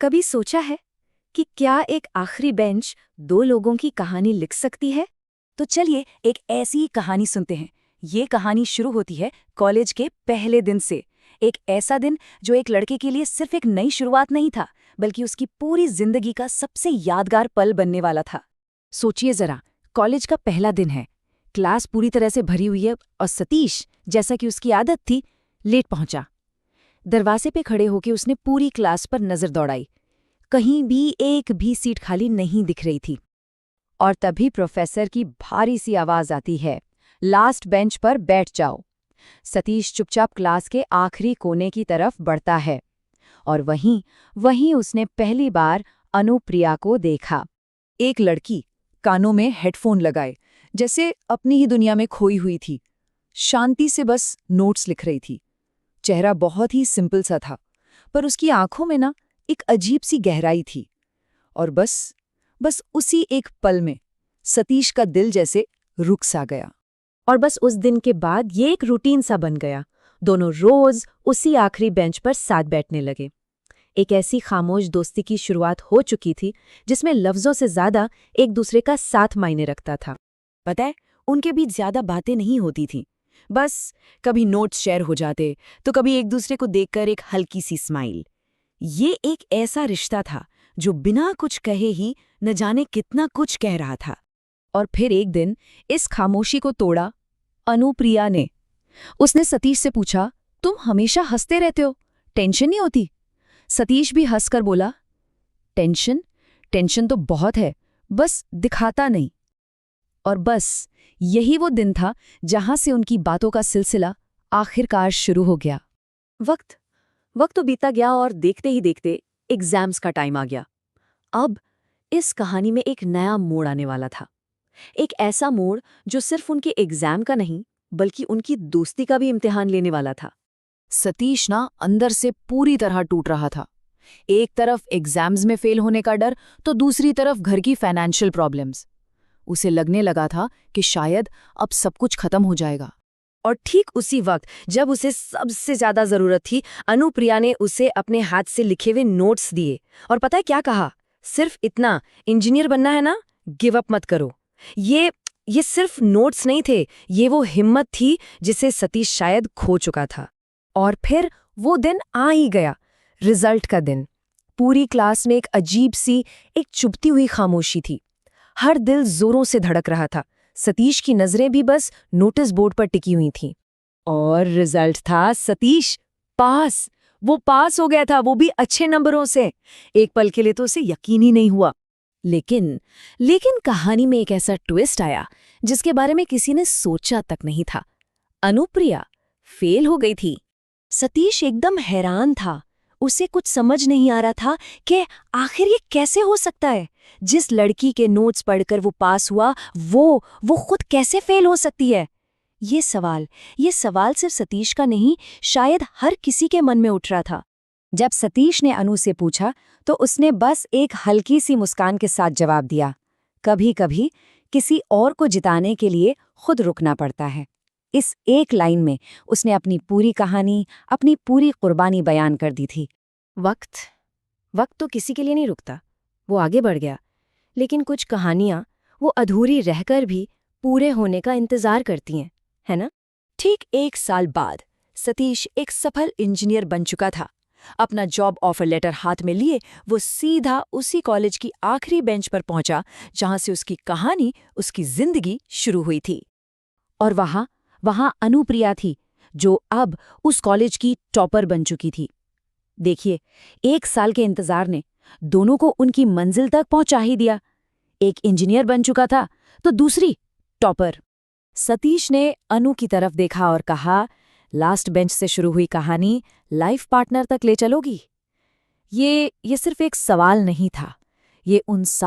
कभी सोचा है कि क्या एक आखिरी बेंच दो लोगों की कहानी लिख सकती है? तो चलिए एक ऐसी ही कहानी सुनते हैं। ये कहानी शुरू होती है कॉलेज के पहले दिन से। एक ऐसा दिन जो एक लड़के के लिए सिर्फ एक नई शुरुआत नहीं था, बल्कि उसकी पूरी जिंदगी का सबसे यादगार पल बनने वाला था। सोचिए जरा, कॉलेज का पहला दिन है, क्लास पूरी तरह से भरी हुई है और सतीश, जैसा कि उसकी आदत थी, लेट पहुंचा। दरवाजे पे खड़े होकर उसने पूरी क्लास पर नजर दौड़ाई। कहीं भी एक भी सीट खाली नहीं दिख रही थी। और तभी प्रोफेसर की भारी सी आवाज आती है, लास्ट बेंच पर बैठ जाओ। सतीश चुपचाप क्लास के आखिरी कोने की तरफ बढ़ता है और वहीं उसने पहली बार अनुप्रिया को देखा। एक लड़की, कानों में हेडफोन लगाए, जैसे अपनी ही दुनिया में खोई हुई थी। शांति से बस नोट्स लिख रही थी। चेहरा बहुत ही सिंपल सा था, पर उसकी आंखों में ना एक अजीब सी गहराई थी। और बस उसी एक पल में सतीश का दिल जैसे रुक सा गया। और बस उस दिन के बाद ये एक रूटीन सा बन गया। दोनों रोज उसी आखिरी बेंच पर साथ बैठने लगे। एक ऐसी खामोश दोस्ती की शुरुआत हो चुकी थी जिसमें लफ्जों से ज्यादा एक दूसरे का साथ मायने रखता था। पता है, उनके बीच ज्यादा बातें नहीं होती थीं। बस कभी नोट्स शेयर हो जाते, तो कभी एक दूसरे को देखकर एक हल्की सी स्माइल। ये एक ऐसा रिश्ता था जो बिना कुछ कहे ही न जाने कितना कुछ कह रहा था। और फिर एक दिन इस खामोशी को तोड़ा अनुप्रिया ने। उसने सतीश से पूछा, तुम हमेशा हंसते रहते हो, टेंशन नहीं होती? सतीश भी हंसकर बोला, टेंशन तो बहुत है, बस दिखाता नहीं। और बस यही वो दिन था जहां से उनकी बातों का सिलसिला आखिरकार शुरू हो गया। वक्त तो बीता गया और देखते ही देखते एग्जाम्स का टाइम आ गया। अब इस कहानी में एक नया मोड़ आने वाला था। एक ऐसा मोड़ जो सिर्फ उनके एग्जाम का नहीं, बल्कि उनकी दोस्ती का भी इम्तिहान लेने वाला था। सतीश ना अंदर से पूरी तरह टूट रहा था। एक तरफ एग्जाम्स में फेल होने का डर, तो दूसरी तरफ घर की फाइनेंशियल प्रॉब्लम्स। उसे लगने लगा था कि शायद अब सब कुछ खत्म हो जाएगा। और ठीक उसी वक्त जब उसे सबसे ज्यादा जरूरत थी, अनुप्रिया ने उसे अपने हाथ से लिखे हुए नोट्स दिए। और पता है क्या कहा? सिर्फ इतना, इंजीनियर बनना है ना, गिव अप मत करो। ये सिर्फ नोट्स नहीं थे, ये वो हिम्मत थी जिसे सतीश शायद खो चुका था। और फिर वो दिन आ ही गया, रिजल्ट का दिन। पूरी क्लास में एक अजीब सी, एक चुभती हुई खामोशी थी। हर दिल जोरों से धड़क रहा था। सतीश की नजरें भी बस नोटिस बोर्ड पर टिकी हुई थीं। और रिजल्ट था सतीश पास। वो पास हो गया था, वो भी अच्छे नंबरों से। एक पल के लिए तो उसे यकीन ही नहीं हुआ। लेकिन कहानी में एक ऐसा ट्विस्ट आया जिसके बारे में किसी ने सोचा तक नहीं था। अनुप्रिया फेल हो गई थी। सतीश एकदम हैरान था। उसे कुछ समझ नहीं आ रहा था कि आखिर ये कैसे हो सकता है। जिस लड़की के नोट्स पढ़कर वो पास हुआ, वो खुद कैसे फेल हो सकती है? ये सवाल सिर्फ सतीश का नहीं, शायद हर किसी के मन में उठ रहा था। जब सतीश ने अनु से पूछा, तो उसने बस एक हल्की सी मुस्कान के साथ जवाब दिया, कभी-कभी किसी और को जिताने के लिए खुद रुकना पड़ता है। इस एक लाइन में उसने अपनी पूरी कहानी, अपनी पूरी कुर्बानी बयान कर दी थी। वक्त तो किसी के लिए नहीं रुकता, वो आगे बढ़ गया। लेकिन कुछ कहानियां वो अधूरी रहकर भी पूरे होने का इंतजार करती हैं, है ना? ठीक 1 साल बाद सतीश एक सफल इंजीनियर बन चुका था। अपना जॉब ऑफर लेटर हाथ में लिए वो सीधा उसी कॉलेज की आखिरी बेंच पर पहुंचा जहां से उसकी कहानी, उसकी जिंदगी शुरू हुई थी। और वहां अनुप्रिया थी, जो अब उस कॉलेज की टॉपर बन चुकी थी। देखिए, 1 साल के इंतजार ने दोनों को उनकी मंजिल तक पहुंचा ही दिया। एक इंजीनियर बन चुका था, तो दूसरी टॉपर। सतीश ने अनु की तरफ देखा और कहा, लास्ट बेंच से शुरू हुई कहानी लाइफ पार्टनर तक ले चलोगी? ये सिर्फ एक सवाल नहीं था, ये उन